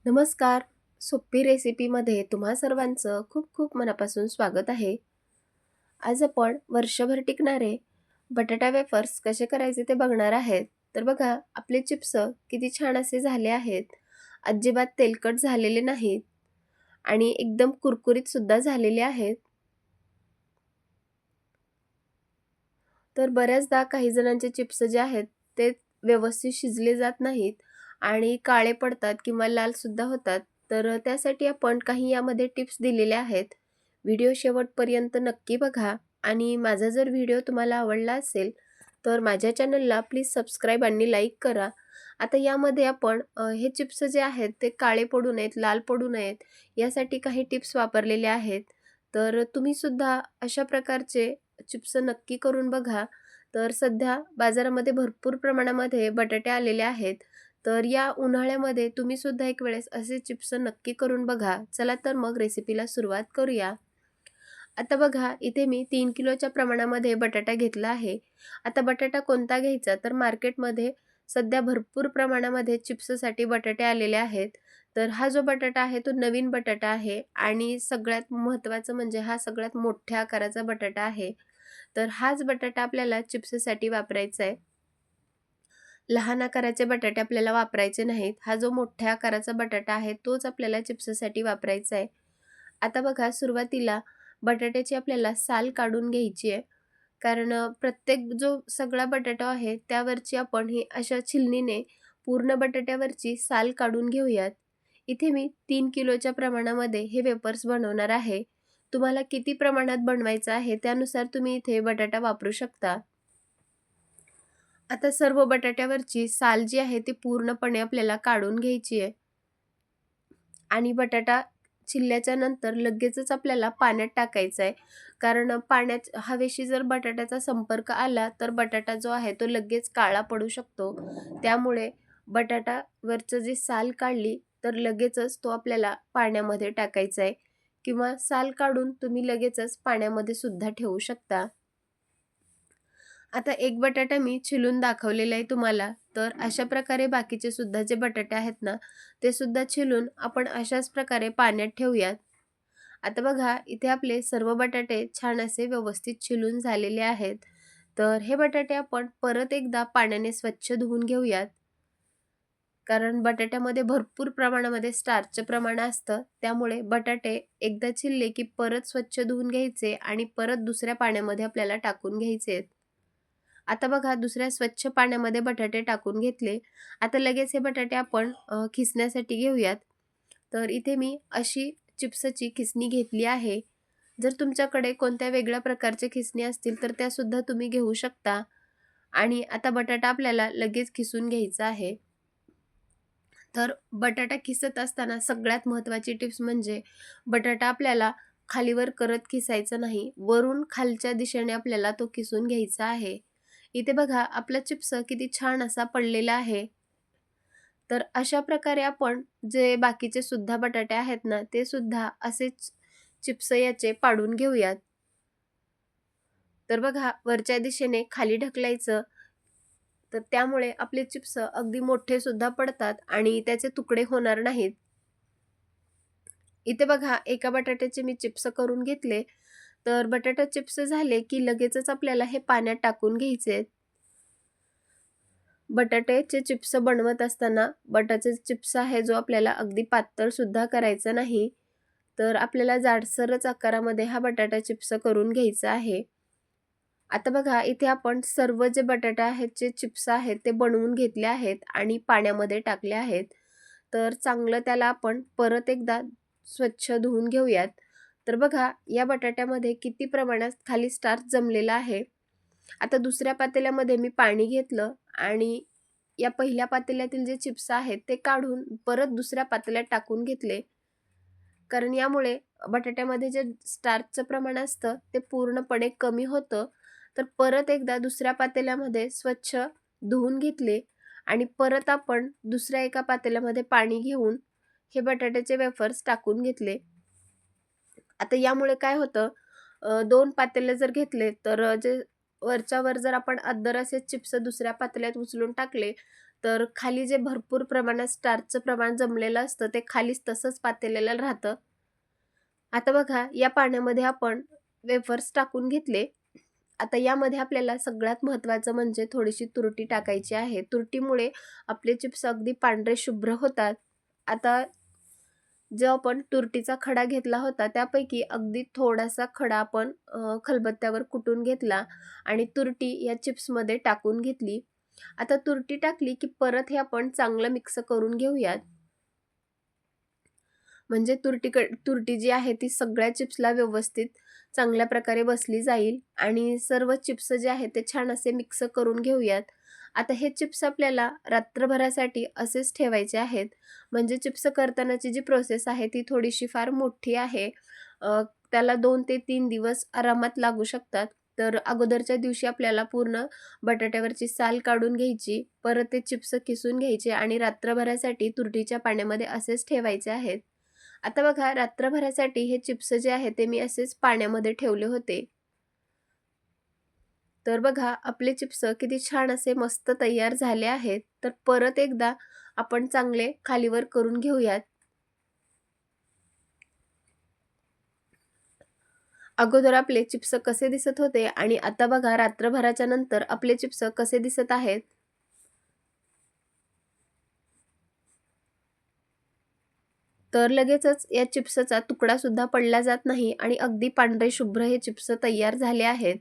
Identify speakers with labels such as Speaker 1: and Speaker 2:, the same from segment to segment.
Speaker 1: नमस्कार. सोपी रेसिपीमध्ये तुम्हा सर्वांचं खूप खूप मनापासून स्वागत आहे. आज आपण वर्षभर टिकणारे बटाटा वेफर्स कसे करायचे ते बघणार आहेत. तर बघा, आपले चिप्स किती छान असे झाले आहेत. अजिबात तेलकट झालेले नाहीत आणि एकदम कुरकुरीत सुद्धा झालेले आहेत. तर बऱ्याचदा काही जणांचे चिप्स जे आहेत ते व्यवस्थित शिजले जात नाहीत आणि काळे पडतात किंवा लाल सुद्धा होतात. तर त्यासाठी आपण काही यामध्ये टिप्स दिलेल्या आहेत. व्हिडिओ शेवटपर्यंत नक्की बघा आणि माझा जर व्हिडिओ तुम्हाला आवडला असेल तर माझ्या चॅनलला प्लीज सबस्क्राईब आणि लाईक करा. आता यामध्ये आपण हे चिप्स जे आहेत ते काळे पडू नयेत, लाल पडू नयेत यासाठी काही टिप्स वापरलेल्या आहेत. तर तुम्ही सुद्धा अशा प्रकारचे चिप्स नक्की करून बघा. तर सध्या बाजारामध्ये भरपूर प्रमाणामध्ये बटाटे आलेले आहेत. तर या उन्हाळ्यामध्ये तुम्ही सुद्धा एक वेळेस असे चिप्स नक्की करून बघा. चला तर मग रेसिपीला सुरुवात करूया. आता बघा, इथे मी 3 किलोच्या प्रमाणामध्ये बटाटा घेतला आहे. आता बटाटा कोणता घ्यायचा, तर मार्केटमध्ये सध्या भरपूर प्रमाणामध्ये चिप्ससाठी बटाटे आलेले आहेत. तर हा जो बटाटा आहे तो नवीन बटाटा आहे आणि सगळ्यात महत्त्वाचं म्हणजे हा सगळ्यात मोठ्या आकाराचा बटाटा आहे. तर हाच बटाटा आपल्याला चिप्ससाठी वापरायचा आहे. लहान आकाराचे बटाटे आपल्याला वापरायचे नाहीत. हा जो मोठ्या आकाराचा बटाटा आहे तोच आपल्याला चिप्ससाठी वापरायचा आहे. आता बघा, सुरुवातीला बटाट्याची आपल्याला साल काढून घ्यायची आहे. कारण प्रत्येक जो सगळा बटाटा आहे त्यावरची आपण ही अशा छिलनीने पूर्ण बटाट्यावरची साल काढून घेऊयात. इथे मी 3 किलोच्या प्रमाणामध्ये हे वेफर्स बनवणार आहे. तुम्हाला किती प्रमाणात बनवायचं आहे त्यानुसार तुम्ही इथे बटाटा वापरू शकता. आता सर्व बटाट्यावरची साल जी आहे ती पूर्णपणे आपल्याला काढून घ्यायची आहे आणि बटाटा चिरल्याच्या नंतर लगेचच आपल्याला पाण्यात टाकायचा आहे. कारण पाण्यात हवेशी जर बटाट्याचा संपर्क आला तर बटाटा जो आहे तो लगेच काळा पडू शकतो. त्यामुळे बटाटावरचं जी साल काढली तर लगेचच तो आपल्याला पाण्यामध्ये टाकायचा आहे किंवा साल काढून तुम्ही लगेचच पाण्यामध्ये सुद्धा ठेवू शकता. आता एक बटाटा मी छिलून दाखवलेला आहे तुम्हाला. तर अशा प्रकारे बाकीचे सुद्धा जे बटाटे आहेत ना, ते सुद्धा छिलून आपण अशाच प्रकारे पाण्यात ठेवूयात. आता बघा, इथे आपले सर्व बटाटे छान असे व्यवस्थित छिलून झालेले आहेत. तर हे बटाटे आपण परत एकदा पाण्याने स्वच्छ धुवून घेऊयात. कारण बटाट्यामध्ये भरपूर प्रमाणामध्ये स्टार्चचं प्रमाण असतं. त्यामुळे बटाटे एकदा छिलले की परत स्वच्छ धुवून घ्यायचे आणि परत दुसऱ्या पाण्यामध्ये आपल्याला टाकून घ्यायचे. आता बघा, दुसऱ्या स्वच्छ पाण्यामध्ये बटाटे टाकून घेतले. आता लगेच हे बटाटे आपण खिसण्यासाठी घेऊयात. तर इथे मी अशी चिप्सची खिसणी घेतली आहे. जर तुमच्याकडे कोणत्या वेगळ्या प्रकारचे खिसणी असतील तर त्यासुद्धा तुम्ही घेऊ शकता. आणि आता बटाटा आपल्याला लगेच खिसून घ्यायचा आहे. तर बटाटा खिसत असताना सगळ्यात महत्त्वाची टिप्स म्हणजे बटाटा आपल्याला खालीवर करत खिसायचा नाही. वरून खालच्या दिशेने आपल्याला तो खिसून घ्यायचा आहे. इथे बघा, आपला चिप्स किती छान असा पडलेला आहे. तर अशा प्रकारे आपण जे बाकीचे सुद्धा बटाटे आहेत ना, ते सुद्धा असेच चिप्स याचे पाडून घेऊयात. तर बघा, वरच्या दिशेने खाली ढकलायचं. तर त्यामुळे आपले चिप्स अगदी मोठे सुद्धा पडतात आणि त्याचे तुकडे होणार नाहीत. इथे बघा, एका बटाट्याचे मी चिप्स करून घेतले. तर बटाटा चिप्स झाले की लगेचच आपल्याला हे पाण्यात टाकून घ्यायचे. बटाट्याचे चिप्स बनवत असताना बटाट्याचे चिप्स आहे जो आपल्याला अगदी पातळ सुद्धा करायचा नाही. तर आपल्याला जाडसरच आकारामध्ये हा बटाटा चिप्स करून घ्यायचा आहे. आता बघा, इथे आपण सर्व जे बटाटा आहेत, जे चिप्स आहेत ते बनवून घेतले आहेत आणि पाण्यामध्ये टाकले आहेत. तर चांगलं त्याला आपण परत एकदा स्वच्छ धुवून घेऊयात. तर बघा, या बटाट्यामध्ये किती प्रमाणात खाली स्टार्च जमलेला आहे. आता दुसऱ्या पातेल्यामध्ये मी पाणी घेतलं आणि या पहिल्या पातेल्यातील जे चिप्स आहेत ते काढून परत दुसऱ्या पातेल्यात टाकून घेतले. कारण यामुळे बटाट्यामध्ये जे स्टार्चचं प्रमाण असतं ते पूर्णपणे कमी होतं. तर परत एकदा दुसऱ्या पातेल्यामध्ये स्वच्छ धुवून घेतले आणि परत आपण दुसऱ्या एका पातेल्यामध्ये पाणी घेऊन हे बटाट्याचे वेफर्स टाकून घेतले. आता यामुळे काय होतं, 2 पातेले जर घेतले तर जे वरच्या वर जर आपण अद्दर असे चिप्स दुसऱ्या पातेल्यात उचलून टाकले तर खाली जे भरपूर प्रमाणात स्टार्चचं प्रमाण जमलेलं असतं ते खालीच तसंच पातेल्याला राहतं. आता बघा या पाण्यामध्ये आपण वेफर्स टाकून घेतले. आता यामध्ये आपल्याला सगळ्यात महत्त्वाचं म्हणजे थोडीशी तुरटी टाकायची आहे. तुरटीमुळे आपले चिप्स अगदी पांढरे शुभ्र होतात. आता जो आपण तुरटीचा खडा घेतला होता त्यापैकी अगदी थोडासा खडा आपण खलबत्त्यावर कुटून घेतला आणि तुरटी या चिप्समध्ये टाकून घेतली. आता तुरटी टाकली की परत हे आपण चांगलं मिक्स करून घेऊयात. म्हणजे तुरटी जी आहे ती सगळ्या चिप्सला व्यवस्थित चांगल्या प्रकारे बसली जाईल आणि सर्व चिप्स जे आहेत ते छान असे मिक्स करून घेऊयात. आता हे चिप्स आपल्याला रात्रभरासाठी असेच ठेवायचे आहेत. म्हणजे चिप्स करतानाची जी प्रोसेस आहे ती थोडीशी फार मोठी आहे. त्याला 2 ते 3 दिवस आरामात लागू शकतात. तर अगोदरच्या दिवशी आपल्याला पूर्ण बटाट्यावरची साल काढून घ्यायची, परत ते चिप्स किसून घ्यायचे आणि रात्रभरासाठी तुरटीच्या पाण्यामध्ये असेच ठेवायचे आहेत. आता बघा रात्रभरासाठी हे चिप्स जे आहे ते मी असेच पाण्यामध्ये ठेवले होते. तर बघा आपले चिप्स किती छान असे मस्त तयार झाले आहेत. तर परत एकदा आपण चांगले खालीवर करून घेऊयात. अगोदर आपले चिप्स कसे दिसत होते आणि आता बघा रात्रभराच्या नंतर आपले चिप्स कसे दिसत आहेत. तर लगेचच या चिप्सचा तुकडा सुद्धा पडला जात नाही आणि अगदी पांढरे शुभ्र हे चिप्स तयार झाले आहेत.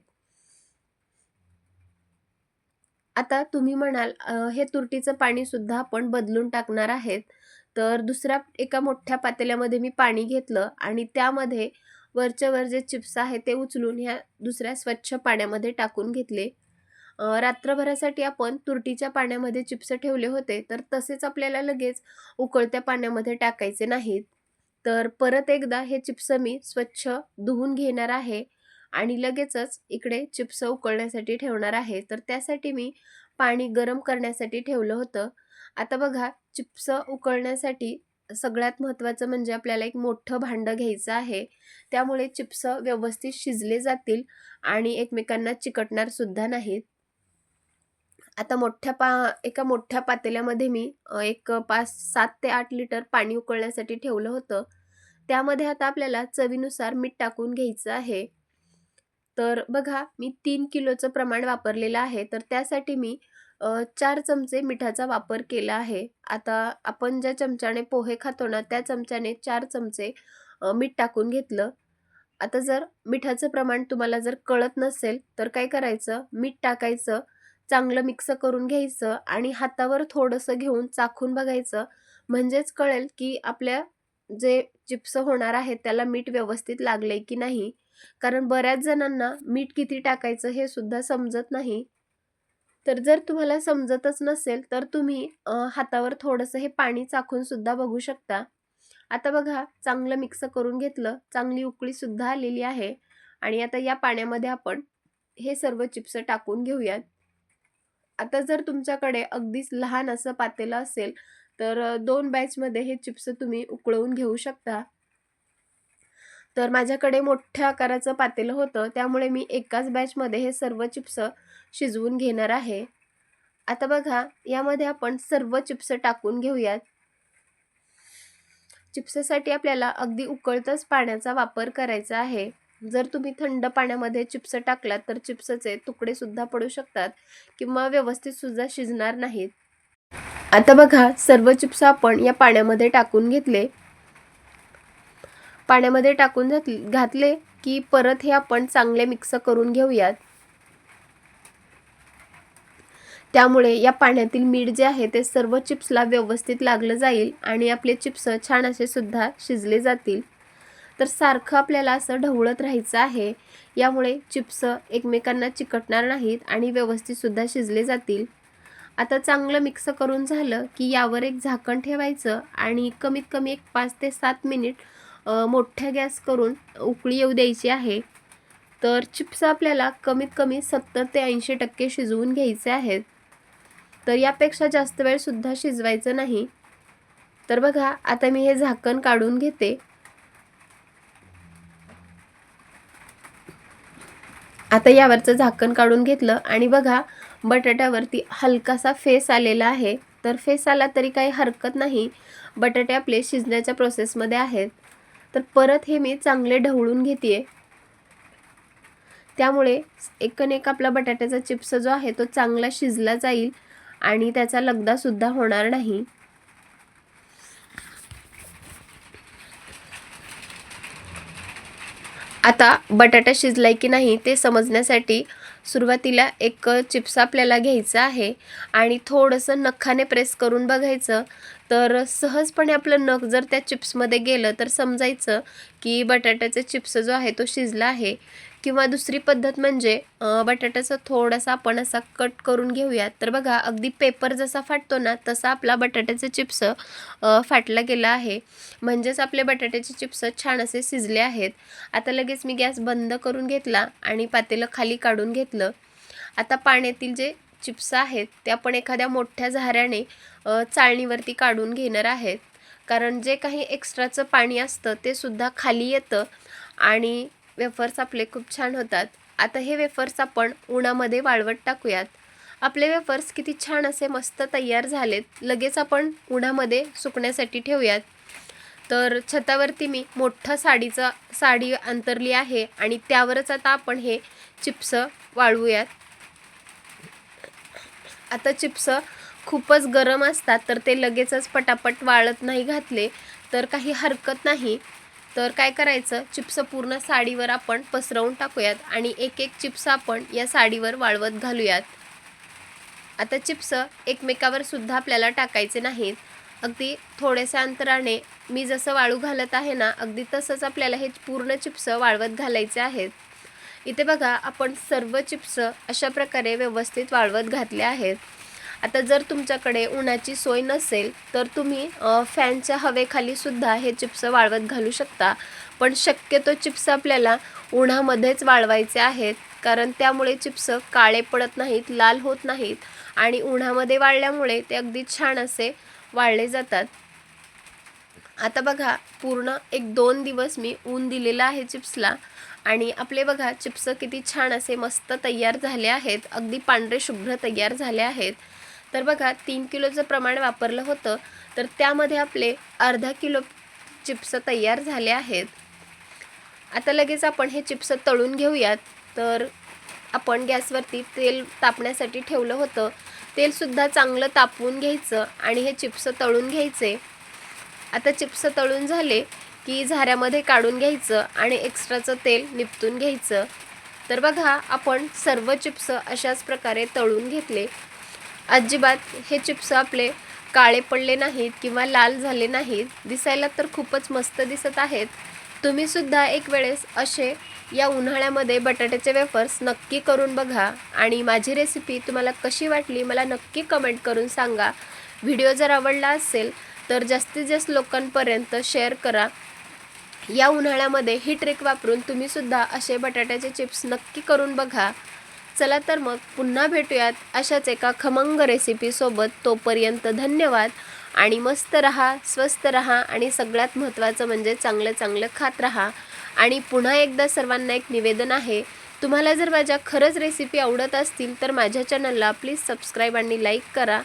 Speaker 1: आता तुम्ही म्हणाल हे तुरटीचं पाणी सुद्धा आपण बदलून टाकणार आहेत. तर दुसऱ्या एका मोठ्या पातेल्यामध्ये मी पाणी घेतलं आणि त्यामध्ये वरच्या वर जे चिप्स आहेत ते उचलून ह्या दुसऱ्या स्वच्छ पाण्यामध्ये टाकून घेतले. रात्रभरासाठी आपण तुरटीच्या पाण्यामध्ये चिप्स ठेवले होते, तर तसेच आपल्याला लगेच उकळत्या पाण्यामध्ये टाकायचे नाहीत. तर परत एकदा हे चिप्स मी स्वच्छ धुवून घेणार आहे आणि लगेचच इकडे चिप्स उकळण्यासाठी ठेवणार आहे. तर त्यासाठी मी पाणी गरम करण्यासाठी ठेवलं होतं. आता बघा चिप्स उकळण्यासाठी सगळ्यात महत्त्वाचं म्हणजे आपल्याला एक मोठं भांडं घ्यायचं आहे. त्यामुळे चिप्स व्यवस्थित शिजले जातील आणि एकमेकांना चिकटणार सुद्धा नाहीत. आता एका मोठ्या पातेल्यामध्ये मी एक 7 ते 8 लिटर पाणी उकळण्यासाठी ठेवलं होतं. त्यामध्ये आता आपल्याला चवीनुसार मीठ टाकून घ्यायचं आहे. तर बघा मी 3 किलोचं प्रमाण वापरलेलं आहे. तर त्यासाठी मी 4 चमचे मिठाचा वापर केला आहे. आता आपण ज्या चमच्याने पोहे खातो ना त्या चमच्याने 4 चमचे मीठ टाकून घेतलं. आता जर मिठाचं प्रमाण तुम्हाला जर कळत नसेल तर काय करायचं, मीठ टाकायचं, चांगलं मिक्स करून घ्यायचं आणि हातावर थोडंसं घेऊन चाखून बघायचं. म्हणजेच कळेल की आपल्या जे चिप्स होणार आहेत त्याला मीठ व्यवस्थित लागलंय की नाही. कारण बऱ्याच जणांना मीठ किती टाकायचं हे सुद्धा समजत नाही. तर जर तुम्हाला समजतच नसेल तर तुम्ही हातावर थोडंसं हे पाणी चाखून सुद्धा बघू शकता. आता बघा चांगलं मिक्स करून घेतलं, चांगली उकळी सुद्धा आलेली आहे आणि आता या पाण्यामध्ये आपण हे सर्व चिप्स टाकून घेऊयात. आता जर तुमच्याकडे अगदीच लहान असं पातेलं असेल तर 2 बॅचमध्ये हे चिप्स तुम्ही उकळवून घेऊ शकता. तर माझ्याकडे मोठ्या आकाराचं पातेलं होतं त्यामुळे मी एकाच बॅचमध्ये हे सर्व चिप्स शिजवून घेणार आहे. आता बघा यामध्ये आपण सर्व चिप्स टाकून घेऊयात. चिप्ससाठी आपल्याला अगदी उकळत्याच पाण्याचा वापर करायचा आहे. जर तुम्ही थंड पाण्यामध्ये चिप्स टाकलात तर चिप्सचे तुकडे सुद्धा पडू शकतात किंवा व्यवस्थित सुद्धा शिजणार नाहीत. आता बघा सर्व चिप्स आपण या पाण्यामध्ये टाकून घेतले. पाण्यामध्ये टाकून घातले की परत हे आपण चांगले मिक्स करून घेऊयात. त्यामुळे या पाण्यातील मीठ जे आहे ते सर्व चिप्सला व्यवस्थित लागलं जाईल आणि आपले चिप्स छान असे सुद्धा शिजले जातील. तर सारखं आपल्याला असं ढवळत राहायचं आहे. यामुळे चिप्स एकमेकांना चिकटणार नाहीत आणि व्यवस्थित सुद्धा शिजले जातील. आता चांगलं मिक्स करून झालं की यावर एक झाकण ठेवायचं आणि कमीत कमी एक 5 ते 7 मिनिट मोठ्या गॅस करून उकळी येऊ द्यायची आहे. तर चिप्स आपल्याला कमीत कमी 70 ते 80% शिजवून घ्यायचे आहेत. तर यापेक्षा जास्त वेळ सुद्धा शिजवायचं नाही. तर बघा आता मी हे झाकण काढून घेते. आता यावरचं झाकण काढून घेतलं आणि बघा बटाट्यावरती हलकासा फेस आलेला आहे. तर फेस आला तरी काही हरकत नाही, बटाटे आपले शिजण्याच्या प्रोसेसमध्ये आहेत. तर परत हे मी चांगले ढवळून घेते. त्यामुळे एकूण-एक आपला बटाट्याचा चिप्स जो आहे तो चांगला शिजला जाईल आणि त्याचा लगदासुद्धा होणार नाही. आता बटाटा शिजलाय की नाही ते समजण्यासाठी सुरुवातीला एक चिप्स आपल्याला घ्यायचा आहे आणि थोडंसं नखाने प्रेस करून बघायचं. तर सहजपणे आपलं नख जर त्या चिप्समध्ये गेलं तर समजायचं की बटाट्याचा चिप्स जो आहे तो शिजला आहे. किंवा दुसरी पद्धत म्हणजे बटाट्याचा थोडासा आपण असा कट करून घेऊयात. तर बघा अगदी पेपर जसा फाटतो ना तसा आपला बटाट्याचे चिप्स फाटला गेला आहे. म्हणजेच आपले बटाट्याचे चिप्स छान असे शिजले आहेत. आता लगेच मी गॅस बंद करून घेतला आणि पातेलं खाली काढून घेतलं. आता पाण्यातील जे चिप्स आहेत ते आपण एखाद्या मोठ्या झाऱ्याने चाळणीवरती काढून घेणार आहेत. कारण जे काही एक्स्ट्राचं पाणी असतं ते सुद्धा खाली येतं आणि वेफर्स आपले खूप छान होतात. आता हे वेफर्स आपण उन्हामध्ये वाळवत टाकूयात. आपले वेफर्स किती छान असे मस्त तयार झालेत. लगेच आपण उन्हामध्ये सुकण्यासाठी ठेवूयात. तर छतावरती मी मोठं साडी अंतरली आहे आणि त्यावरच आता आपण हे चिप्स वाळवूयात. आता चिप्स खूपच गरम असतात तर ते लगेचच पटापट वाळत नाही घातले तर काही हरकत नाही. तर काय करायचं, चिप्स पूर्ण साडीवर आपण पसरवून टाकूयात आणि एक एक चिप्स आपण या साडीवर वाळवत घालूयात. आता चिप्स एकमेकावर सुद्धा आपल्याला टाकायचे नाहीत. अगदी थोड्याशा अंतराने मी जसं वाळू घालत आहे ना अगदी तसंच आपल्याला हे पूर्ण चिप्स वाळवत घालायचे आहेत. इथे बघा आपण सर्व चिप्स अशा प्रकारे व्यवस्थित वाळवत घातले आहेत. आता जर तुमच्याकडे उन्हाची सोय नसेल तर तुम्ही फॅनच्या हवेखाली सुद्धा हे चिप्स वाळवत घालू शकता. पण शक्यतो चिप्स आपल्याला उन्हामध्येच वाळवायचे आहेत कारण त्यामुळे चिप्स काळे पडत नाहीत, लाल होत नाहीत आणि उन्हामध्ये वाळल्यामुळे ते अगदी छान असे वाळले जातात. आता बघा पूर्ण 1-2 दिवस मी ऊन दिलेलं आहे चिप्सला आणि आपले बघा चिप्स किती छान असे मस्त तयार झाले आहेत. अगदी पांढरे शुभ्र तयार झाले आहेत. तर बघा 3 किलोचं प्रमाण वापरलं होतं तर त्यामध्ये आपले अर्धा किलो चिप्स तयार झाले आहेत. आता लगेच आपण हे चिप्स तळून घेऊयात. तर आपण गॅसवरती तेल तापण्यासाठी ठेवलं होतं. तेलसुद्धा चांगलं तापवून घ्यायचं आणि हे चिप्स तळून घ्यायचे. आता चिप्स तळून झाले की झाऱ्यामध्ये काढून घ्यायचं आणि एक्स्ट्राचं तेल निपटून घ्यायचं. तर बघा आपण सर्व चिप्स अशाच प्रकारे तळून घेतले. अजिबात हे चिप्स आपले काळे पडले नाहीत किंवा लाल झाले नाहीत. दिसायला तर खूपच मस्त दिसत आहेत. तुम्ही सुद्धा एक वेळेस असे या उन्हाळ्यामध्ये बटाट्याचे वेफर्स नक्की करून बघा आणि माझी रेसिपी तुम्हाला कशी वाटली मला नक्की कमेंट करून सांगा. व्हिडिओ जर आवडला असेल तर जास्तीत जास्त लोकांपर्यंत शेअर करा. या उन्हाळ्यामध्ये ही ट्रिक वापरून तुम्ही सुद्धा असे बटाट्याचे चिप्स नक्की करून बघा. चला तर मग पुन्हा भेटूयात अशाच एका खमंग रेसिपीसोबत. तोपर्यंत धन्यवाद आणि मस्त रहा, स्वस्त रहा आणि सगळ्यात महत्त्वाचं म्हणजे चांगलं चांगलं खात रहा. आणि पुन्हा एकदा सर्वांना एक निवेदन आहे, तुम्हाला जर माझ्या खरंच रेसिपी आवडत असतील तर माझ्या चॅनलला प्लीज सबस्क्राईब आणि लाईक करा.